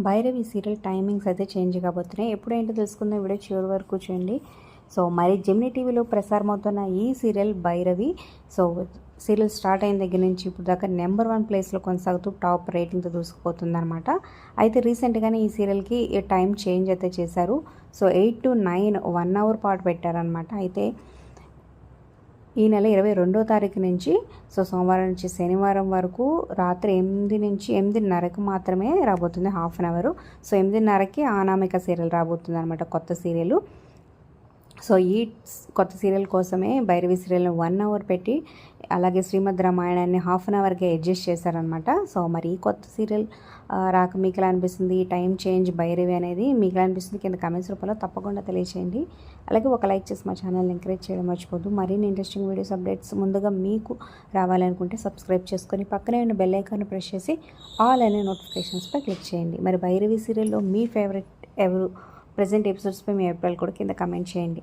Bhairavi serial timings అయితే change కాబోతున్నాయి. ఎప్పుడేంటో తెలుసుకుందాం, వీడియో చివరి వరకు చూడండి. సో మరి జెమినీ టీవీలో ప్రసారమవుతున్న ఈ serial Bhairavi. So serial start అయిన దగ్గర నుంచి ఇప్పుడు దాకా నెంబర్ 1 ప్లేస్లో కొనసాగుతూ టాప్ రేటింగ్తో దూసుకుపోతుంది అనమాట. అయితే రీసెంట్గానే ఈ సీరియల్కి టైం చేంజ్ అయితే చేశారు. సో 8 to 9 1 అవర్ పాటు పెట్టారనమాట. అయితే ఈ నెల 22వ తారీఖు నుంచి సోమవారం నుంచి శనివారం వరకు రాత్రి 8 నుంచి 8:30కి మాత్రమే రాబోతుంది, హాఫ్ అన్ అవరు. సో 8:30కి అనామిక సీరియల్ రాబోతుంది అనమాట, కొత్త సీరియల్. సో ఈ కొత్త సీరియల్ కోసమే భైరవి సీరియల్ని 1 అవర్ పెట్టి అలాగే శ్రీమద్ రామాయణాన్ని హాఫ్ అన్ అవర్కే అడ్జస్ట్ చేశారనమాట. సో మరి ఈ కొత్త సీరియల్ రాక మీకు ఎలా అనిపిస్తుంది, ఈ టైం చేంజ్ భైరవి అనేది మీకు ఎలా అనిపిస్తుంది కింద కామెంట్స్ రూపంలో తప్పకుండా తెలియచేయండి. అలాగే ఒక లైక్ చేసి మా ఛానల్ని ఎంకరేజ్ చేయడం మర్చిపోద్దు. మరిన్ని ఇంట్రెస్టింగ్ వీడియోస్ అప్డేట్స్ ముందుగా మీకు రావాలనుకుంటే సబ్స్క్రైబ్ చేసుకొని పక్కనే ఉన్న బెల్ ఐకాన్ ప్రెస్ చేసి ఆల్ అనే నోటిఫికేషన్స్పై క్లిక్ చేయండి. మరి భైరవి సీరియల్లో మీ ఫేవరెట్ ఎవరు, ప్రజెంట్ ఎపిసోడ్స్పై మీ అభిప్రాయాలు కూడా కింద కామెంట్ చేయండి.